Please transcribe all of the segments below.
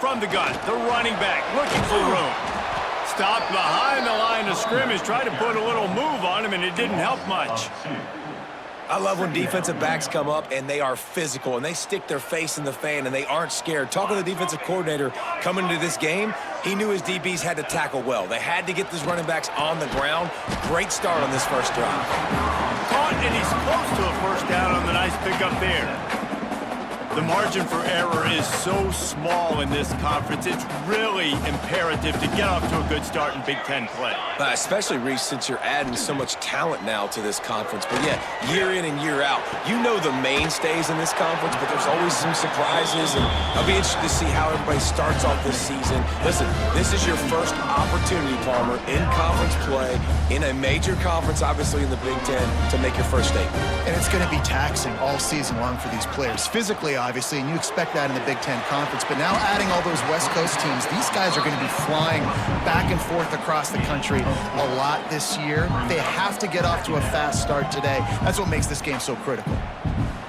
from the gun. The running back looking for room. Stopped behind the line of scrimmage. Tried to put a little move on him, and it didn't help much. I love when defensive backs come up and they are physical and they stick their face in the fan and they aren't scared. Talking to the defensive coordinator coming into this game, he knew his DBs had to tackle well. They had to get these running backs on the ground. Great start on this first drive. Caught, and he's close to a first down on the nice pickup there. The margin for error is so small in this conference. It's really imperative to get off to a good start in Big Ten play. Especially, Reese, since you're adding so much talent now to this conference. But, yeah, year in and year out, you know the mainstays in this conference, but there's always some surprises. And I'll be interested to see how everybody starts off this season. Listen, this is your first opportunity, Palmer, in conference play, in a major conference, obviously in the Big Ten, to make your first statement. And it's going to be taxing all season long for these players. Physically, obviously, and you expect that in the Big Ten Conference. But now adding all those West Coast teams, these guys are going to be flying back and forth across the country a lot this year. They have to get off to a fast start today. That's what makes this game so critical.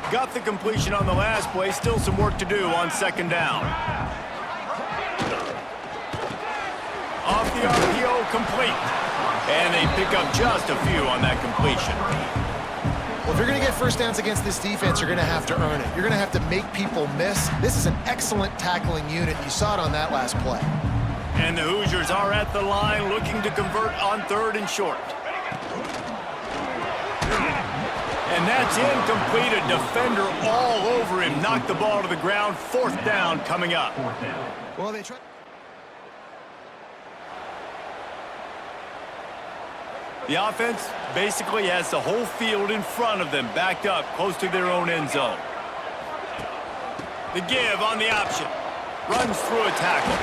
Got the completion on the last play. Still some work to do on second down. Off the RPO, complete. And they pick up just a few on that completion. Well, if you're going to get first downs against this defense, you're going to have to earn it. You're going to have to make people miss. This is an excellent tackling unit. You saw it on that last play. And the Hoosiers are at the line looking to convert on third and short. And that's incomplete. A defender all over him. Knocked the ball to the ground. Fourth down coming up. Well, they tried. The offense basically has the whole field in front of them, backed up close to their own end zone. The give on the option. Runs through a tackle.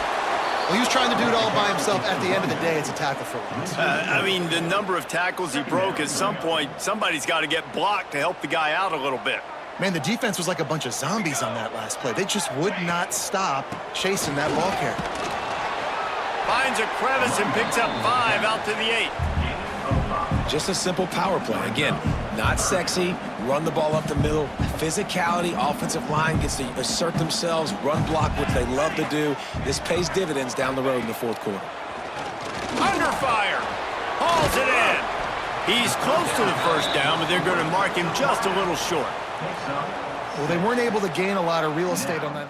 Well, he was trying to do it all by himself. At the end of the day, it's a tackle for loss. I mean, the number of tackles he broke, at some point, somebody's got to get blocked to help the guy out a little bit. Man, the defense was like a bunch of zombies on that last play. They just would not stop chasing that ball carrier. Finds a crevice and picks up 5 out to the 8. Just a simple power play. Again, not sexy, run the ball up the middle. Physicality, offensive line gets to assert themselves, run block, which they love to do. This pays dividends down the road in the fourth quarter. Under fire. Hauls it in. He's close to the first down, but they're going to mark him just a little short. Well, they weren't able to gain a lot of real estate on that.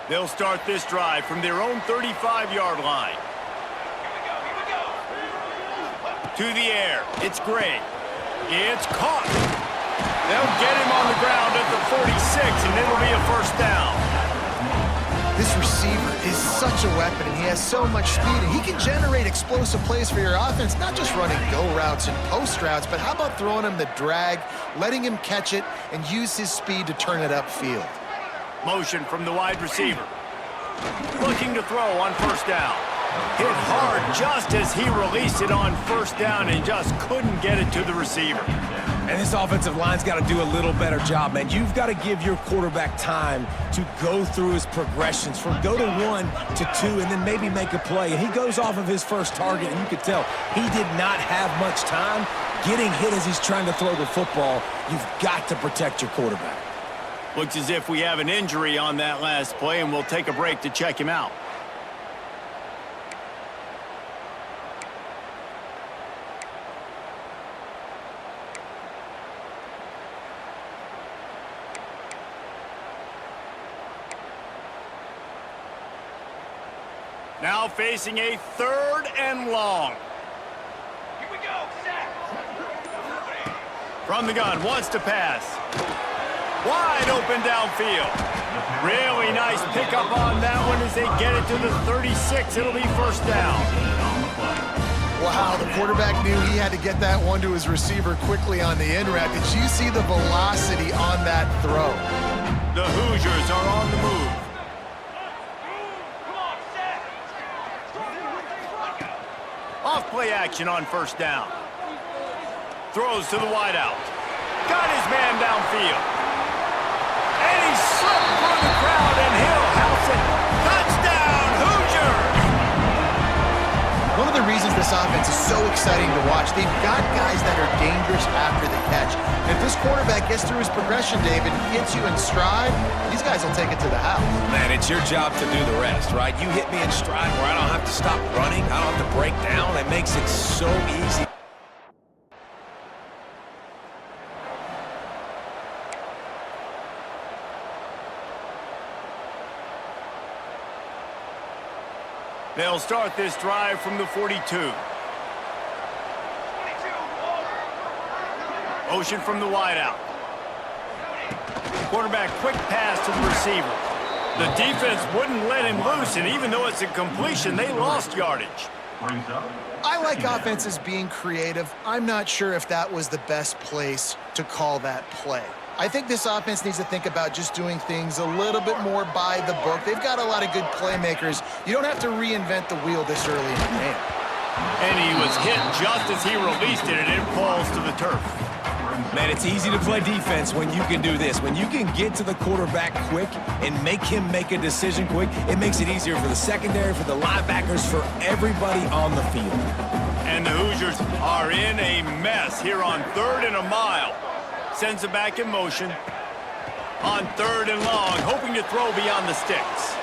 They'll start this drive from their own 35-yard line. To the air. It's Gray. It's caught. They'll get him on the ground at the 46, and it'll be a first down. This receiver is such a weapon, and he has so much speed, and he can generate explosive plays for your offense, not just running go routes and post routes, but how about throwing him the drag, letting him catch it, and use his speed to turn it upfield. Motion from the wide receiver. Looking to throw on first down. Hit hard just as he released it on first down and just couldn't get it to the receiver. And this offensive line's got to do a little better job, man. You've got to give your quarterback time to go through his progressions from go to 1 to 2 and then maybe make a play. And he goes off of his first target, and you could tell he did not have much time getting hit as he's trying to throw the football. You've got to protect your quarterback. Looks as if we have an injury on that last play, and we'll take a break to check him out. Now facing a third and long. Here we go, sack. From the gun, wants to pass. Wide open downfield. Really nice pickup on that one as they get it to the 36. It'll be first down. Wow, the quarterback knew he had to get that one to his receiver quickly on the in route. Did you see the velocity on that throw? The Hoosiers are on the move. Off play action on first down. Throws to the wideout. Got his man downfield. And he slipped through the crowd, and he'll house it. Touchdown, Hoosiers! One of the reasons this offense is so exciting to watch. They've got guys that are dangerous after the catch. And if this quarterback gets through his progression, David, gets you in stride, these guys will take it to the house. Man, it's your job to do the rest, right? You hit me in stride where I don't have to stop running. I don't have to break down. It makes it so easy. They'll start this drive from the 42. Motion from the wideout. Quarterback quick pass to the receiver. The defense wouldn't let him loose, and even though it's a completion, they lost yardage. I like offenses being creative. I'm not sure if that was the best place to call that play. I think this offense needs to think about just doing things a little bit more by the book. They've got a lot of good playmakers. You don't have to reinvent the wheel this early in the game. And he was hit just as he released it, and it falls to the turf. Man, it's easy to play defense when you can do this. When you can get to the quarterback quick and make him make a decision quick, it makes it easier for the secondary, for the linebackers, for everybody on the field. And the Hoosiers are in a mess here on 3rd and a mile. Sends it back in motion. On 3rd and long, hoping to throw beyond the sticks.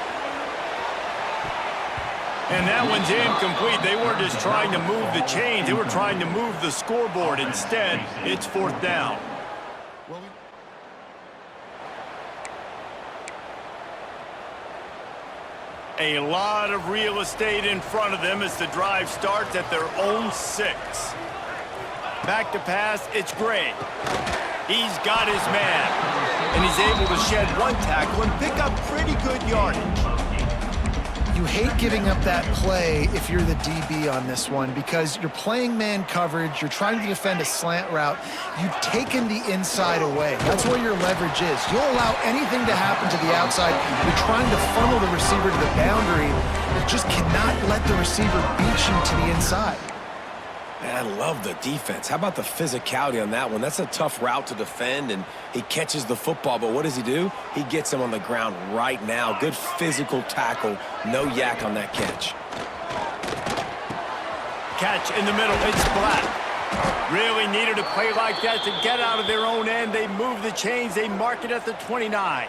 And that one's incomplete. They weren't just trying to move the chains. They were trying to move the scoreboard. Instead, it's 4th down. A lot of real estate in front of them as the drive starts at their own 6. Back to pass, it's Gray. He's got his man. And he's able to shed one tackle and pick up pretty good yardage. You hate giving up that play if you're the DB on this one because you're playing man coverage, you're trying to defend a slant route, you've taken the inside away. That's where your leverage is. You'll allow anything to happen to the outside. You're trying to funnel the receiver to the boundary. You just cannot let the receiver beat you to the inside. Man, I love the defense. How about the physicality on that one? That's a tough route to defend, and he catches the football, but what does he do? He gets him on the ground right now. Good physical tackle. No yak on that catch. Catch in the middle. It's Black. Really needed a play like that to get out of their own end. They move the chains. They mark it at the 29.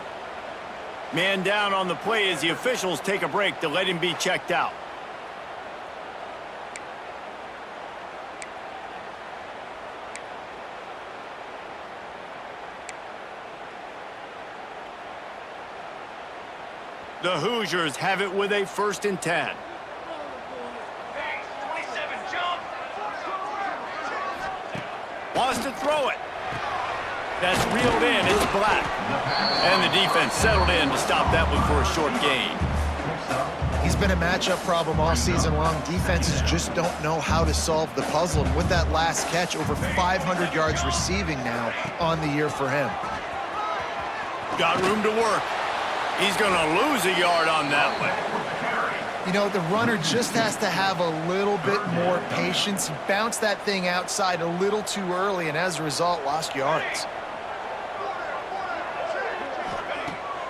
Man down on the play as the officials take a break to let him be checked out. The Hoosiers have it with a 1st and 10. Wants to throw it. That's reeled in. It's Black. And the defense settled in to stop that one for a short gain. He's been a matchup problem all season long. Defenses just don't know how to solve the puzzle. And with that last catch, over 500 yards receiving now on the year for him. Got room to work. He's going to lose a yard on that one. You know, the runner just has to have a little bit more patience. He bounced that thing outside a little too early, and as a result, lost yards.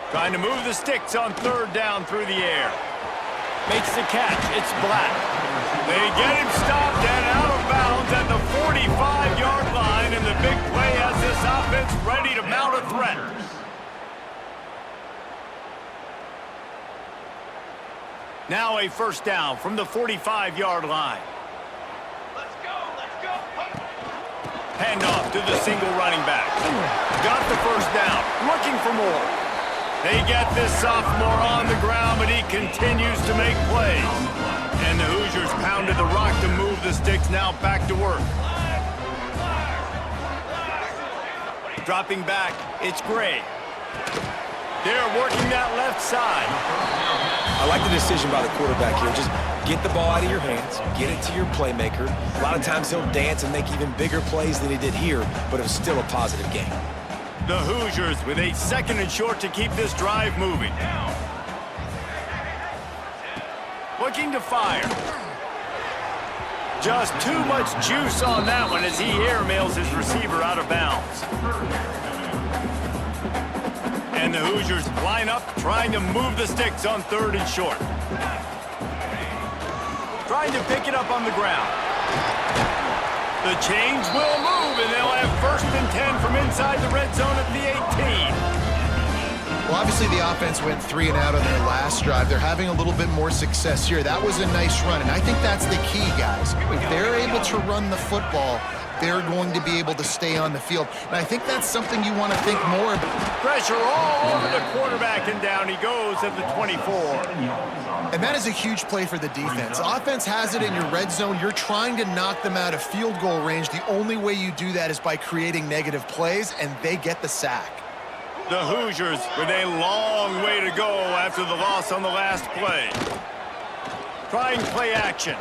Trying to move the sticks on 3rd down through the air. Makes the catch. It's Black. They get him stopped and out of bounds at the 45-yard line, and the big play has this offense ready to mount a threat. Now a 1st down from the 45-yard line. Let's go, let's go. Handoff to the single running back. Got the 1st down, looking for more. They get this sophomore on the ground, but he continues to make plays. And the Hoosiers pounded the rock to move the sticks, now back to work. Dropping back, it's Gray. They're working that left side. I like the decision by the quarterback here. Just get the ball out of your hands, get it to your playmaker. A lot of times he'll dance and make even bigger plays than he did here, but it was still a positive game. The Hoosiers with a 2nd and short to keep this drive moving. Looking to fire. Just too much juice on that one as he airmails his receiver out of bounds. And the Hoosiers line up, trying to move the sticks on 3rd and short. trying to pick it up on the ground. The chains will move, and they'll have 1st and 10 from inside the red zone at the 18. Well, obviously the offense went 3 and out on their last drive. They're having a little bit more success here. That was a nice run, and I think that's the key, guys. If they're able to run the football, they're going to be able to stay on the field. And I think that's something you want to think more about. Pressure all over the quarterback, and down he goes at the 24. And that is a huge play for the defense. Offense has it in your red zone. You're trying to knock them out of field goal range. The only way you do that is by creating negative plays, and they get the sack. The Hoosiers with a long way to go after the loss on the last play. Trying play action.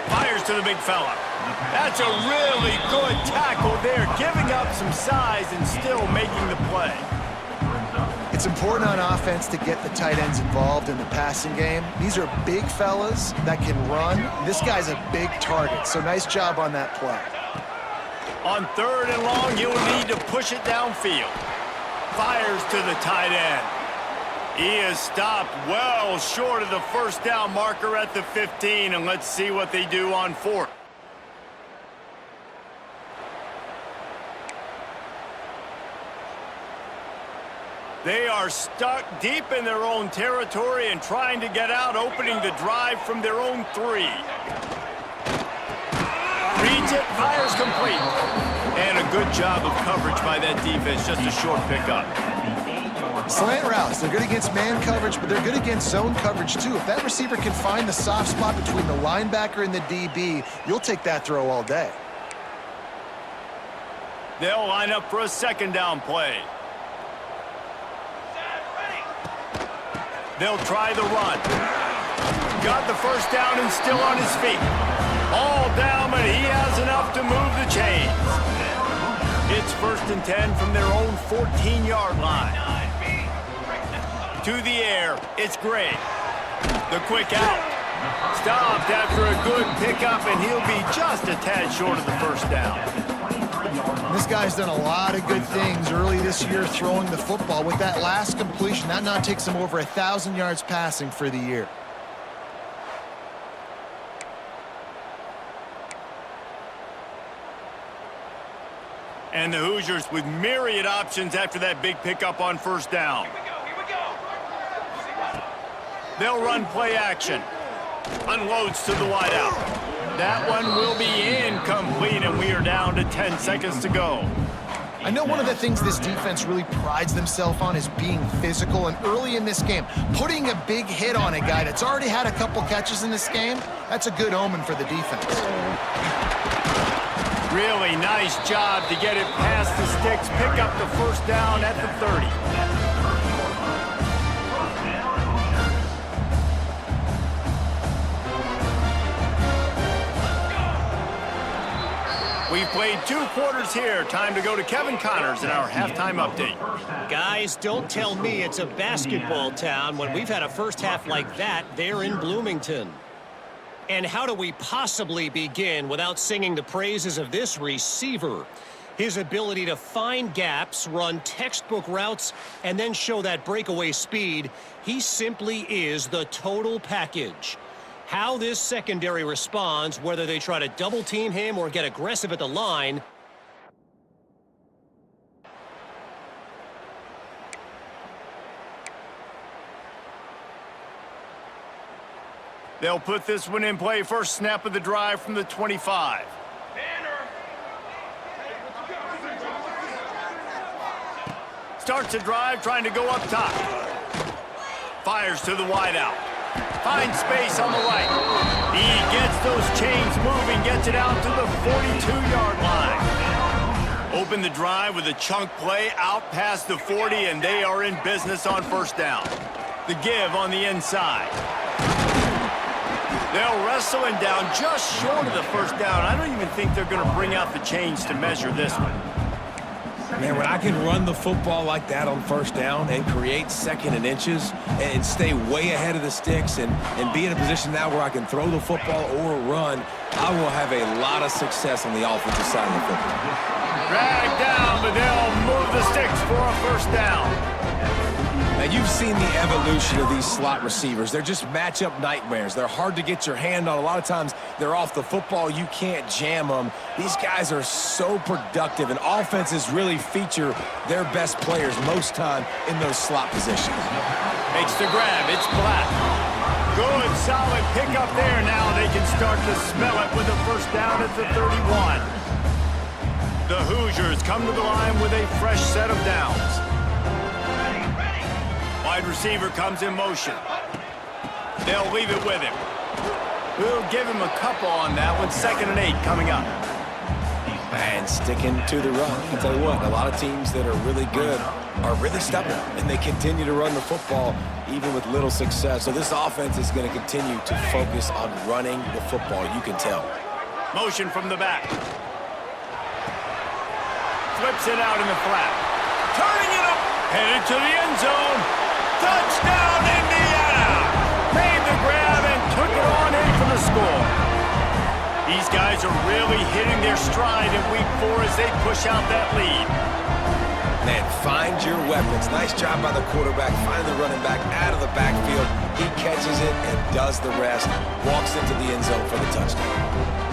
Fires to the big fella. That's a really good tackle there, giving up some size and still making the play. It's important on offense to get the tight ends involved in the passing game. These are big fellas that can run. This guy's a big target, so nice job on that play. On 3rd and long, he'll need to push it downfield. Fires to the tight end. He is stopped well short of the 1st down marker at the 15, and let's see what they do on 4th. They are stuck deep in their own territory and trying to get out, opening the drive from their own 3. Reads it, fires complete. And a good job of coverage by that defense, just a short pickup. Slant routes, they're good against man coverage, but they're good against zone coverage too. If that receiver can find the soft spot between the linebacker and the DB, you'll take that throw all day. They'll line up for a 2nd down play. They'll try the run. Got the 1st down and still on his feet. All down, but he has enough to move the chains. It's 1st and 10 from their own 14-yard line. To the air, it's Gray. The quick out. Stopped after a good pickup, and he'll be just a tad short of the 1st down. This guy's done a lot of good things early this year throwing the football. With that last completion, that now takes him over 1,000 yards passing for the year. And the Hoosiers with myriad options after that big pickup on 1st down. They'll run play action. Unloads to the wideout. That one will be incomplete, and we are down to 10 seconds to go. I know one of the things this defense really prides themselves on is being physical, and early in this game, putting a big hit on a guy that's already had a couple catches in this game, that's a good omen for the defense. Really nice job to get it past the sticks, pick up the 1st down at the 30. We've played 2 quarters here. Time to go to Kevin Connors in our halftime update. Guys, don't tell me it's a basketball town when we've had a 1st half like that there in Bloomington. And how do we possibly begin without singing the praises of this receiver? His ability to find gaps, run textbook routes, and then show that breakaway speed. He simply is the total package. How this secondary responds, whether they try to double team him or get aggressive at the line. They'll put this one in play. 1st snap of the drive from the 25. Starts a drive trying to go up top. Fires to the wideout. Finds space on the right. He gets those chains moving, gets it out to the 42-yard line. Open the drive with a chunk play out past the 40, and they are in business on 1st down. The give on the inside. They'll wrestle him down just short of the 1st down. I don't even think they're going to bring out the chains to measure this one. Man, when I can run the football like that on 1st down and create 2nd and inches and stay way ahead of the sticks and be in a position now where I can throw the football or run, I will have a lot of success on the offensive side of the football. Dragged down, but they'll move the sticks for a 1st down. Now, And you've seen the evolution of these slot receivers. They're just matchup nightmares. They're hard to get your hand on. A lot of times they're off the football. You can't jam them. These guys are so productive, and offenses really feature their best players most time in those slot positions. Makes the grab. It's Black. Good, solid pickup there. Now they can start to smell it with a first down at the 31. The Hoosiers come to the line with a fresh set of downs. Wide receiver comes in motion. They'll leave it with him. We'll give him a couple on that one. 2nd and 8 coming up. And sticking to the run. I tell you what, a lot of teams that are really good are really stubborn, and they continue to run the football even with little success. So this offense is going to continue to focus on running the football. You can tell. Motion from the back. Flips it out in the flat. Turning it up. Headed to the end zone. Touchdown, Indiana! Made the grab and took it on in for the score. These guys are really hitting their stride in week 4 as they push out that lead. Man, find your weapons. Nice job by the quarterback, finding the running back out of the backfield. He catches it and does the rest. Walks into the end zone for the touchdown.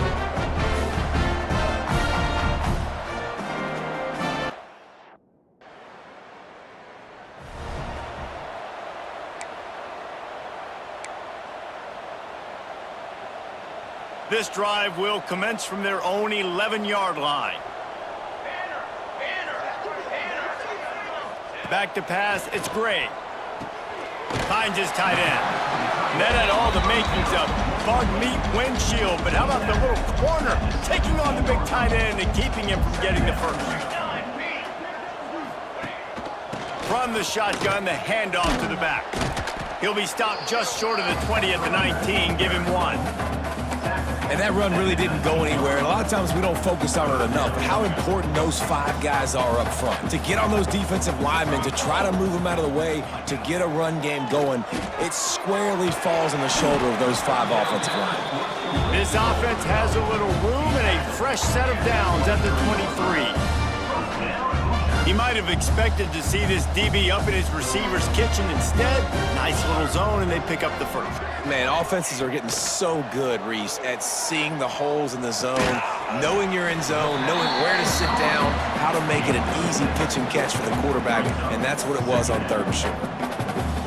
This drive will commence from their own 11-yard line. Back to pass, it's Gray. Finds his tight end. And that had all the makings of bug meat windshield, but how about the little corner taking on the big tight end and keeping him from getting the first? From the shotgun, the handoff to the back. He'll be stopped just short of the 20 at the 19, give him 1. And that run really didn't go anywhere. And a lot of times we don't focus on it enough, but how important those 5 guys are up front. To get on those defensive linemen, to try to move them out of the way, to get a run game going, it squarely falls on the shoulder of those 5 offensive linemen. This offense has a little room and a fresh set of downs at the 23. He might have expected to see this DB up in his receiver's kitchen. Instead, nice little zone, and they pick up the first. Man, offenses are getting so good, Reese, at seeing the holes in the zone, knowing you're in zone, knowing where to sit down, how to make it an easy pitch and catch for the quarterback, and that's what it was on 3rd and short.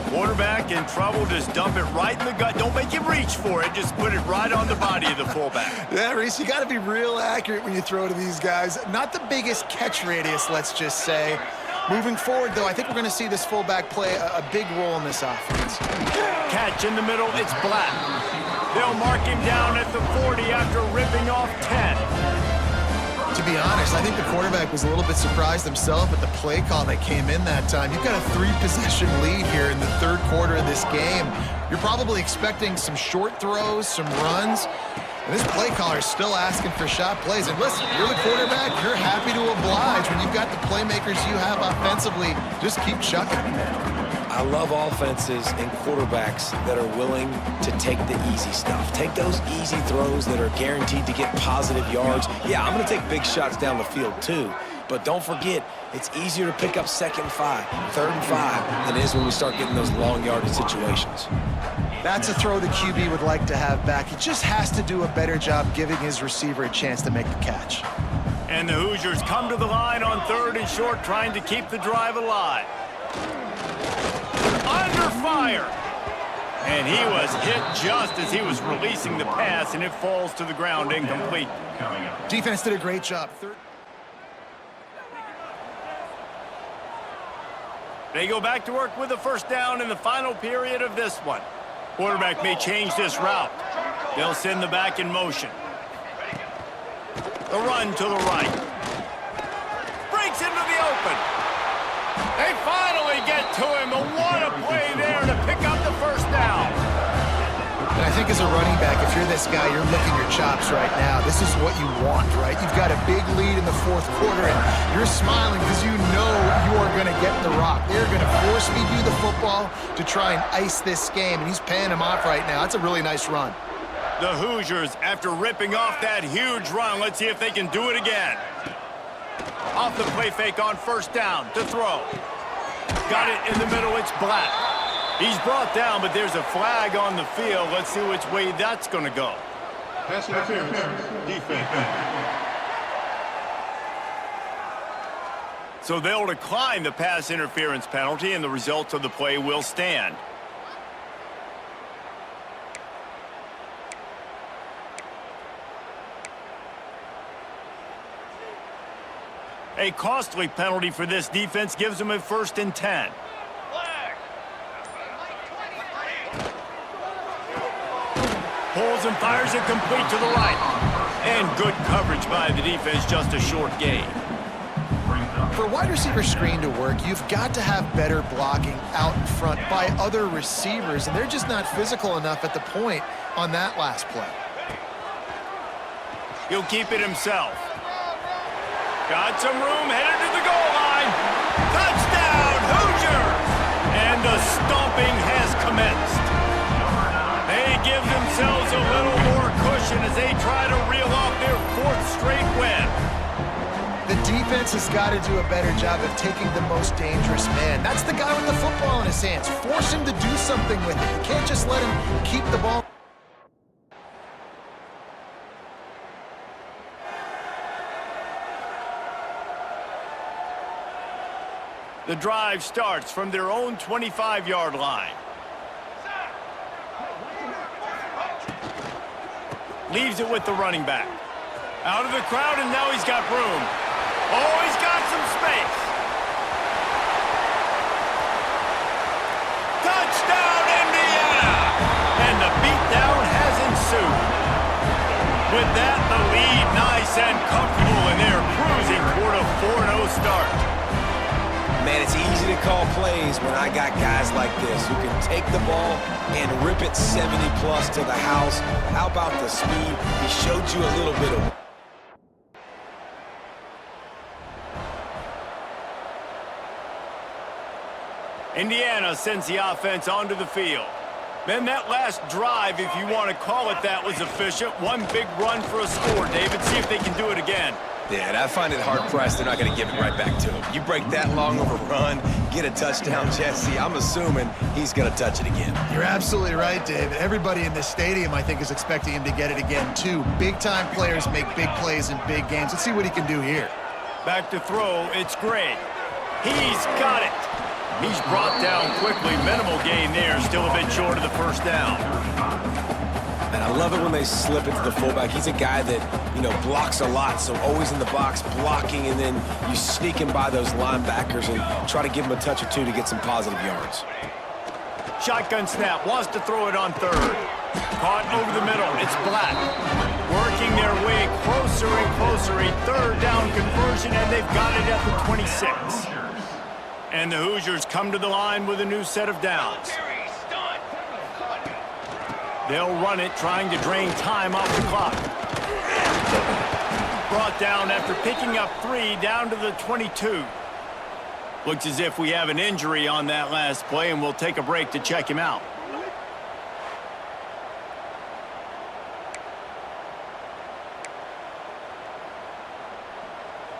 Quarterback in trouble, just dump it right in the gut. Don't make him reach for it. Just put it right on the body of the fullback. Yeah, Reese, you got to be real accurate when you throw to these guys. Not the biggest catch radius, let's just say. Moving forward, though, I think we're going to see this fullback play a big role in this offense. Catch in the middle, it's Black. They'll mark him down at the 40 after ripping off 10. To be honest, I think the quarterback was a little bit surprised himself at the play call that came in that time. You've got a 3-possession lead here in the 3rd quarter of this game. You're probably expecting some short throws, some runs. And this play caller is still asking for shot plays. And listen, you're the quarterback. You're happy to oblige. When you've got the playmakers you have offensively, just keep chucking. I love offenses and quarterbacks that are willing to take the easy stuff. Take those easy throws that are guaranteed to get positive yards. Yeah, I'm going to take big shots down the field too. But don't forget, it's easier to pick up 2nd and 5, 3rd and 5 than it is when we start getting those long yardage situations. That's a throw the QB would like to have back. He just has to do a better job giving his receiver a chance to make the catch. And the Hoosiers come to the line on 3rd and short, trying to keep the drive alive. Under fire. And he was hit just as he was releasing the pass, and it falls to the ground incomplete. Defense did a great job. They go back to work with a first down in the final period of this one. Quarterback may change this route. They'll send the back in motion. The run to the right. Breaks into the open. They finally get to him, and what a play there to pick up the first down. And I think as a running back, if you're this guy, you're licking your chops right now. This is what you want, right? You've got a big lead in the 4th quarter, and you're smiling because you know you are going to get the rock. They're going to force feed you the football to try and ice this game, and he's paying him off right now. That's a really nice run. The Hoosiers, after ripping off that huge run, let's see if they can do it again. Off the play fake on first down to throw. got it in the middle. It's Black. He's brought down, but there's a flag on the field. Let's see which way that's going to go. Pass interference, defense. So they'll decline the pass interference penalty, and the results of the play will stand. A costly penalty for this defense gives them a 1st and 10. Pulls and fires it complete to the right. And good coverage by the defense, just a short gain. For a wide receiver screen to work, you've got to have better blocking out in front by other receivers, and they're just not physical enough at the point on that last play. He'll keep it himself. Got some room, headed to the goal line. Touchdown, Hoosiers! And the stomping has commenced. They give themselves a little more cushion as they try to reel off their 4th straight win. The defense has got to do a better job of taking the most dangerous man. That's the guy with the football in his hands. Force him to do something with it. You can't just let him keep the ball. The drive starts from their own 25-yard line. Leaves it with the running back. Out of the crowd, and now he's got room. Oh, he's got some space. Touchdown, Indiana! And the beatdown has ensued. With that, the lead nice and comfortable, and they're cruising toward a 4-0 start. Man, it's easy to call plays when I got guys like this who can take the ball and rip it 70-plus to the house. How about the speed? He showed you a little bit of... Indiana sends the offense onto the field. Then that last drive, if you want to call it that, was efficient. One big run for a score, David. See if they can do it again. Yeah, and I find it hard-pressed they're not going to give it right back to him. You break that long of a run, get a touchdown, Jesse, I'm assuming he's going to touch it again. You're absolutely right, David. Everybody in this stadium, I think, is expecting him to get it again, too. Big-time players make big plays in big games. Let's see what he can do here. Back to throw, it's Gray. He's got it. He's brought down quickly. Minimal gain there, still a bit short of the 1st down. And I love it when they slip it to the fullback. He's a guy that, you know, blocks a lot, so always in the box blocking, and then you sneak him by those linebackers and try to give him a touch or two to get some positive yards. Shotgun snap, wants to throw it on 3rd. Caught over the middle, it's Black. Working their way closer and closer, a 3rd down conversion, and they've got it at the 26. And the Hoosiers come to the line with a new set of downs. They'll run it, trying to drain time off the clock. Brought down after picking up 3 down to the 22. Looks as if we have an injury on that last play, and we'll take a break to check him out.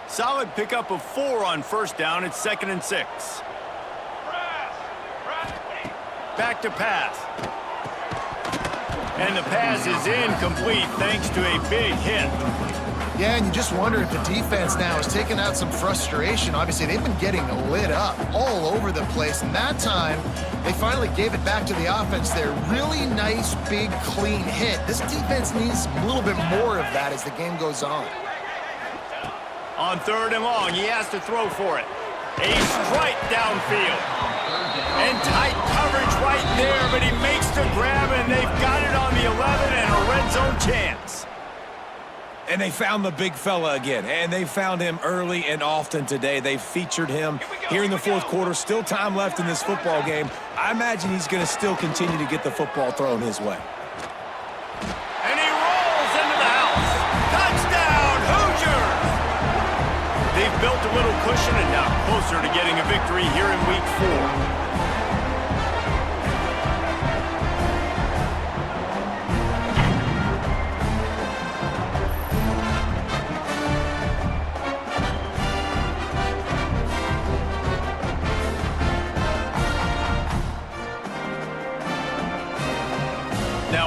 Solid pickup of 4 on 1st down. It's 2nd and 6. Back to pass. And the pass is incomplete thanks to a big hit. Yeah, and you just wonder if the defense now is taking out some frustration. Obviously, they've been getting lit up all over the place, and that time, they finally gave it back to the offense there. Really nice, big, clean hit. This defense needs a little bit more of that as the game goes on. On 3rd and long, he has to throw for it. A strike downfield. And tight coverage right there, but he makes the grab, and they've got it on the 11 and a red zone chance. And they found the big fella again, and they found him early and often today. They featured him here in the 4th quarter. Still time left in this football game. I imagine he's going to still continue to get the football thrown his way. And he rolls into the house. Touchdown, Hoosiers! They've built a little cushion and now closer to getting a victory here in Week 4.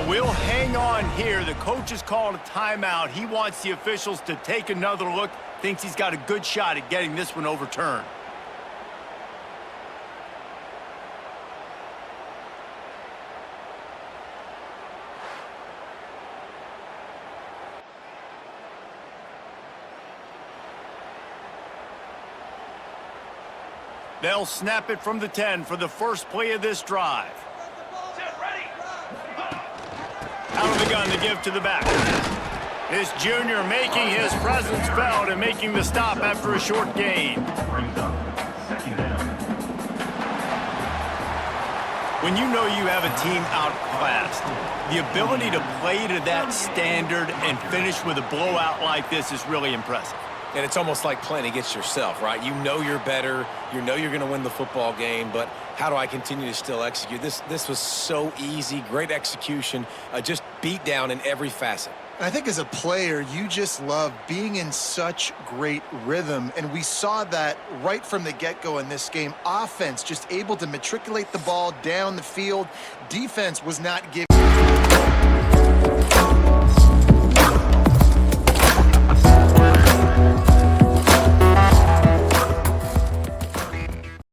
Now, we'll hang on here. The coach has called a timeout. He wants the officials to take another look. Thinks he's got a good shot at getting this one overturned. They'll snap it from the 10 for the first play of this drive. Out of the gun to give to the back. This junior making his presence felt and making the stop after a short gain. When you know you have a team outclassed, the ability to play to that standard and finish with a blowout like this is really impressive. And it's almost like playing against yourself, right? You know you're better. You know you're going to win the football game, but how do I continue to still execute? This was so easy, great execution, just beat down in every facet. I think as a player, you just love being in such great rhythm, and we saw that right from the get-go in this game. Offense just able to matriculate the ball down the field. Defense was not giving